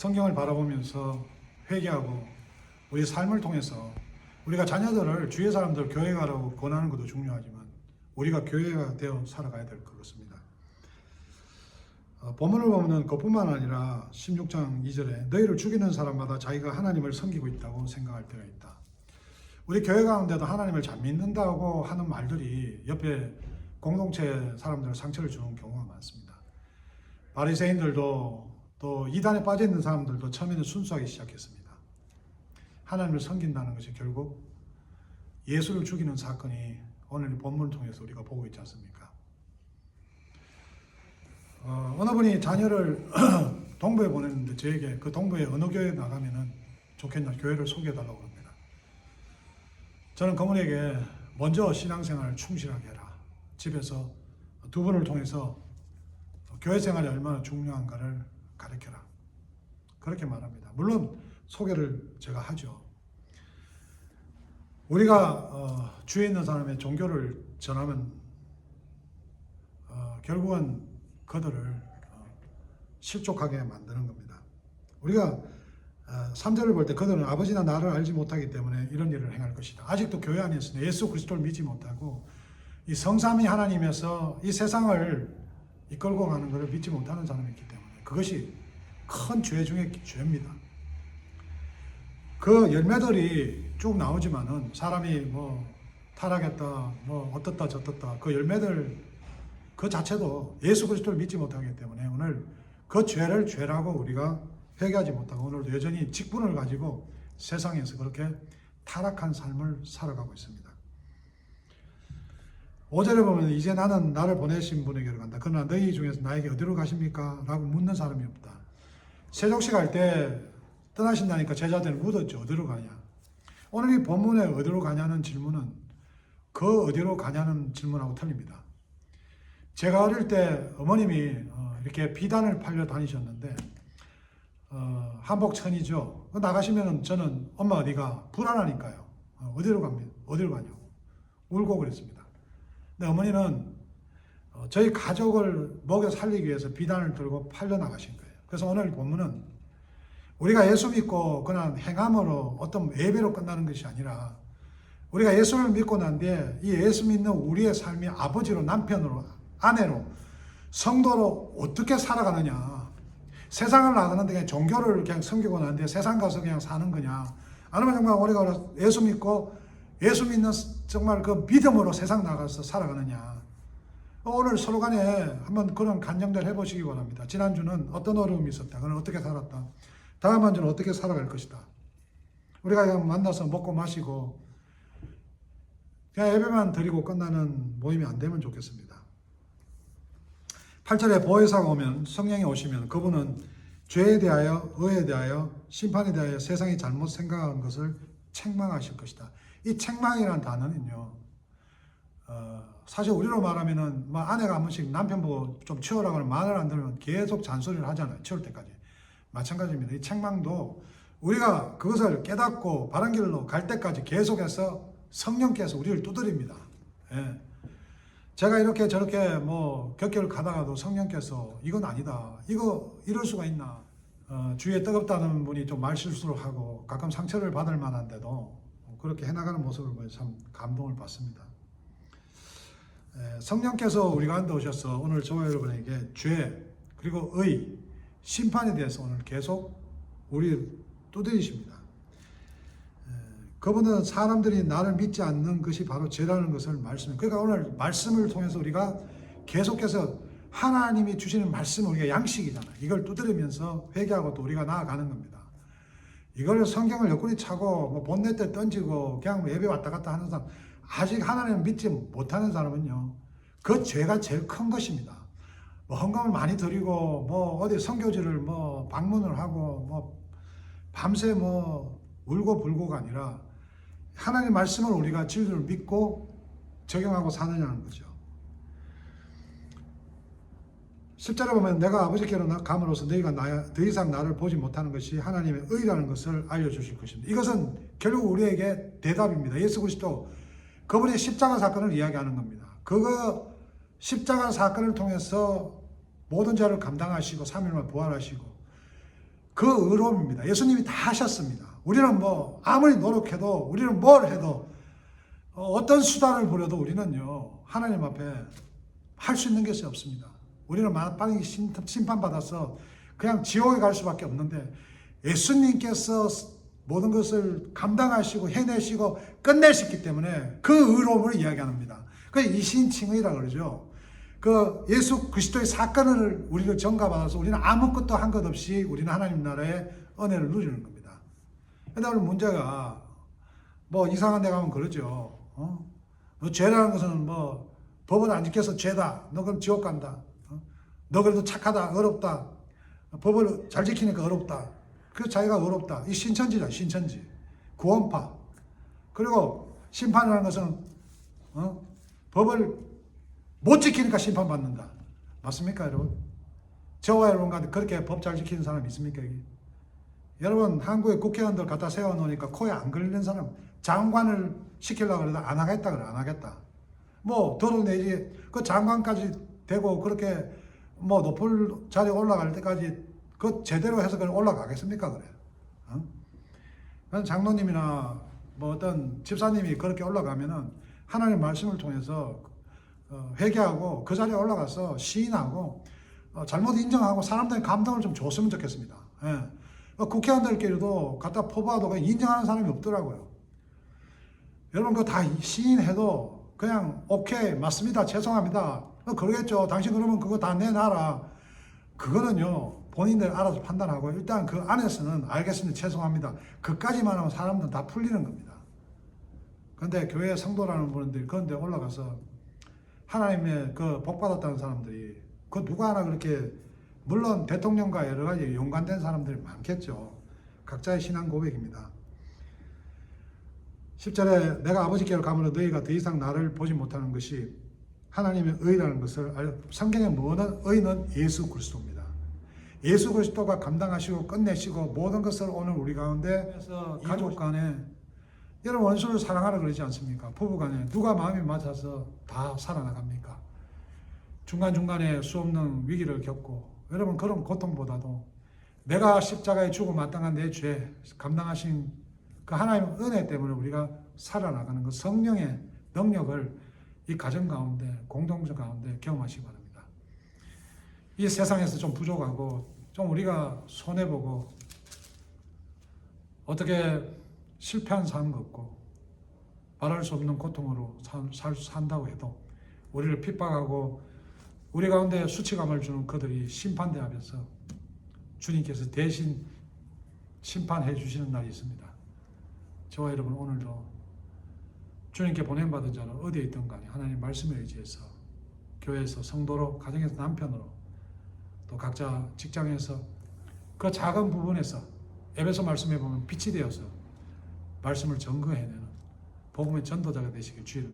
성경을 바라보면서 회개하고 우리 삶을 통해서 우리가 자녀들을 주의 사람들 교회 가라고 권하는 것도 중요하지만 우리가 교회가 되어 살아가야 될 것 같습니다. 본문을 보면 그뿐만 아니라 16장 2절에 너희를 죽이는 사람마다 자기가 하나님을 섬기고 있다고 생각할 때가 있다. 우리 교회 가운데도 하나님을 잘 믿는다고 하는 말들이 옆에 공동체 사람들 상처를 주는 경우가 많습니다. 바리새인들도 또 이단에 빠져 있는 사람들도 처음에는 순수하게 시작했습니다. 하나님을 섬긴다는 것이 결국 예수를 죽이는 사건이 오늘 본문을 통해서 우리가 보고 있지 않습니까? 어느 분이 자녀를 동부에 보냈는데 저에게 그 동부에 어느 교회에 나가면 좋겠냐 교회를 소개해달라고 합니다. 저는 그분에게 먼저 신앙생활을 충실하게 해라. 집에서 두 분을 통해서 교회 생활이 얼마나 중요한가를 가르쳐라. 그렇게 말합니다. 물론 소개를 제가 하죠. 우리가 주위에 있는 사람의 종교를 전하면 결국은 그들을 실족하게 만드는 겁니다. 우리가 3절을 볼 때 그들은 아버지나 나를 알지 못하기 때문에 이런 일을 행할 것이다. 아직도 교회 안에서 예수 그리스도를 믿지 못하고 이 성삼위 하나님에서 이 세상을 이끌고 가는 것을 믿지 못하는 사람이 있기 때문에 그것이 큰 죄 중에 죄입니다. 그 열매들이 쭉 나오지만은 사람이 뭐 타락했다, 뭐 어떻다 저떻다 그 열매들 그 자체도 예수 그리스도를 믿지 못하기 때문에 오늘 그 죄를 죄라고 우리가 회개하지 못하고 오늘도 여전히 직분을 가지고 세상에서 그렇게 타락한 삶을 살아가고 있습니다. 5절에 보면 이제 나는 나를 보내신 분에게로 간다. 그러나 너희 중에서 나에게 어디로 가십니까? 라고 묻는 사람이 없다. 세족시 갈 때 떠나신다니까 제자들은 묻었죠. 어디로 가냐? 오늘 이 본문에 어디로 가냐는 질문은 그 어디로 가냐는 질문하고 틀립니다. 제가 어릴 때 어머님이 이렇게 비단을 팔려 다니셨는데 한복천이죠. 나가시면 저는 엄마 어디가 불안하니까요. 어디로 갑니까? 어디로 가냐고 울고 그랬습니다. 근데 어머니는 저희 가족을 먹여 살리기 위해서 비단을 들고 팔려 나가신 거예요. 그래서 오늘 본문은 우리가 예수 믿고 그냥 행함으로 어떤 예배로 끝나는 것이 아니라 우리가 예수를 믿고 난 뒤에 이 예수 믿는 우리의 삶이 아버지로 남편으로 아내로 성도로 어떻게 살아가느냐. 세상을 나가는데 그냥 종교를 그냥 섬기고 난 뒤에 세상 가서 그냥 사는 거냐. 아니면 정말 우리가 예수 믿고 예수 믿는 정말 그 믿음으로 세상 나가서 살아가느냐. 오늘 서로 간에 한번 그런 간증들 해보시기 바랍니다. 지난주는 어떤 어려움이 있었다. 그는 어떻게 살았다. 다음 한 주는 어떻게 살아갈 것이다. 우리가 그냥 만나서 먹고 마시고 그냥 예배만 드리고 끝나는 모임이 안 되면 좋겠습니다. 8절에 보혜사가 오면 성령이 오시면 그분은 죄에 대하여 의에 대하여 심판에 대하여 세상이 잘못 생각한 것을 책망하실 것이다. 이 책망이라는 단어는요. 사실 우리로 말하면은 뭐 아내가 한 번씩 남편 보고 좀 치우라고 하면 말을 안 들으면 계속 잔소리를 하잖아요. 치울 때까지. 마찬가지입니다. 이 책망도 우리가 그것을 깨닫고 바른 길로 갈 때까지 계속해서 성령께서 우리를 두드립니다. 예. 제가 이렇게 저렇게 뭐 격결 가다가도 성령께서 이건 아니다. 이거 이럴 수가 있나. 주위에 뜨겁다는 분이 좀 말실수를 하고 가끔 상처를 받을 만한데도 그렇게 해나가는 모습을 보여 참 감동을 받습니다. 성령께서 우리 가운데 오셔서 오늘 저와 여러분에게 죄 그리고 의 심판에 대해서 오늘 계속 우리를 두드리십니다. 그분은 사람들이 나를 믿지 않는 것이 바로 죄라는 것을 말씀해요. 그러니까 오늘 말씀을 통해서 우리가 계속해서 하나님이 주시는 말씀은 우리가 양식이잖아요. 이걸 두드리면서 회개하고 또 우리가 나아가는 겁니다. 이걸 성경을 옆구리 차고 뭐 본넷에 던지고 그냥 예배 왔다 갔다 하는 사람, 아직 하나님을 믿지 못하는 사람은요, 그 죄가 제일 큰 것입니다. 뭐 헌금을 많이 드리고 뭐 어디 선교지를 뭐 방문을 하고 뭐 밤새 뭐 울고 불고가 아니라 하나님의 말씀을 우리가 진리를 믿고 적용하고 사느냐는 거죠. 10절에 보면 내가 아버지께로 감으로써 너희가 더 이상 나를 보지 못하는 것이 하나님의 의라는 것을 알려주실 것입니다. 이것은 결국 우리에게 대답입니다. 예수 그리스도 그분의 십자가 사건을 이야기하는 겁니다. 그거 십자가 사건을 통해서 모든 죄를 감당하시고 3일만 부활하시고 그 의로움입니다. 예수님이 다 하셨습니다. 우리는 뭐 아무리 노력해도 우리는 뭘 해도 어떤 수단을 부려도 우리는요 하나님 앞에 할 수 있는 것이 없습니다. 우리는 만빵히 심판받아서 그냥 지옥에 갈 수밖에 없는데 예수님께서 모든 것을 감당하시고 해내시고 끝내셨기 때문에 그 의로움을 이야기합니다. 그 이신칭의라고 그러죠. 그 예수 그리스도의 사건을 우리를 전가받아서 우리는 아무것도 한 것 없이 우리는 하나님 나라의 은혜를 누리는 겁니다. 근데 오늘 문제가 뭐 이상한 데 가면 그러죠. 너 죄라는 것은 뭐 법을 안 지켜서 죄다. 너 그럼 지옥 간다. 너 그래도 착하다. 어렵다. 법을 잘 지키니까 어렵다. 그 자기가 어렵다. 이 신천지다. 신천지. 구원파. 그리고 심판이라는 것은 법을 못 지키니까 심판받는다. 맞습니까 여러분? 저와 여러분 가운데 그렇게 법 잘 지키는 사람 있습니까? 여기? 여러분 한국의 국회의원들 갖다 세워놓으니까 코에 안 걸리는 사람 장관을 시키려고 그래도 안 하겠다 그래. 안 하겠다. 뭐 드러내지 그 장관까지 되고 그렇게 뭐 높은 자리에 올라갈 때까지 그 제대로 해서 그냥 올라가겠습니까 그래? 장로님이나 뭐 어떤 집사님이 그렇게 올라가면은 하나님의 말씀을 통해서 회개하고 그 자리에 올라가서 시인하고 잘못 인정하고 사람들의 감동을 좀 줬으면 좋겠습니다. 예. 국회의원들끼리도 갖다 포부하도 그냥 인정하는 사람이 없더라고요. 여러분 그거 다 시인해도 그냥 오케이 맞습니다 죄송합니다 그러겠죠. 당신 그러면 그거 다 내놔라. 그거는요 본인들 알아서 판단하고 일단 그 안에서는 알겠습니다 죄송합니다 그까지만 하면 사람들은 다 풀리는 겁니다. 그런데 교회 성도라는 분들이 그런데 올라가서 하나님의 그 복받았다는 사람들이 그 누가 하나 그렇게 물론 대통령과 여러 가지 연관된 사람들이 많겠죠. 각자의 신앙 고백입니다. 10절에 내가 아버지께로 가므로 너희가 더 이상 나를 보지 못하는 것이 하나님의 의라는 것을 성경에 모든 의는 예수 그리스도입니다. 예수 그리스도가 감당하시고 끝내시고 모든 것을 오늘 우리 가운데 가족 간에 여러분 원수를 사랑하라 그러지 않습니까? 부부 간에 누가 마음이 맞아서 다 살아나갑니까? 중간중간에 수없는 위기를 겪고 여러분 그런 고통보다도 내가 십자가에 죽어 마땅한 내 죄 감당하신 그 하나님의 은혜 때문에 우리가 살아나가는 그 성령의 능력을 이 가정 가운데 공동체 가운데 경험하시기 바랍니다. 이 세상에서 좀 부족하고 좀 우리가 손해보고 어떻게 실패한 삶 같고 말할 수 없는 고통으로 산다고 해도 우리를 핍박하고 우리 가운데 수치감을 주는 그들이 심판대 앞에서 주님께서 대신 심판해 주시는 날이 있습니다. 저와 여러분 오늘도 주님께 보냄받은 자는 어디에 있든 간에 하나님 말씀에 의지해서 교회에서 성도로 가정에서 남편으로 또 각자 직장에서 그 작은 부분에서 에베소 말씀에 보면 빛이 되어서 말씀을 증거해내는 복음의 전도자가 되시길 주의를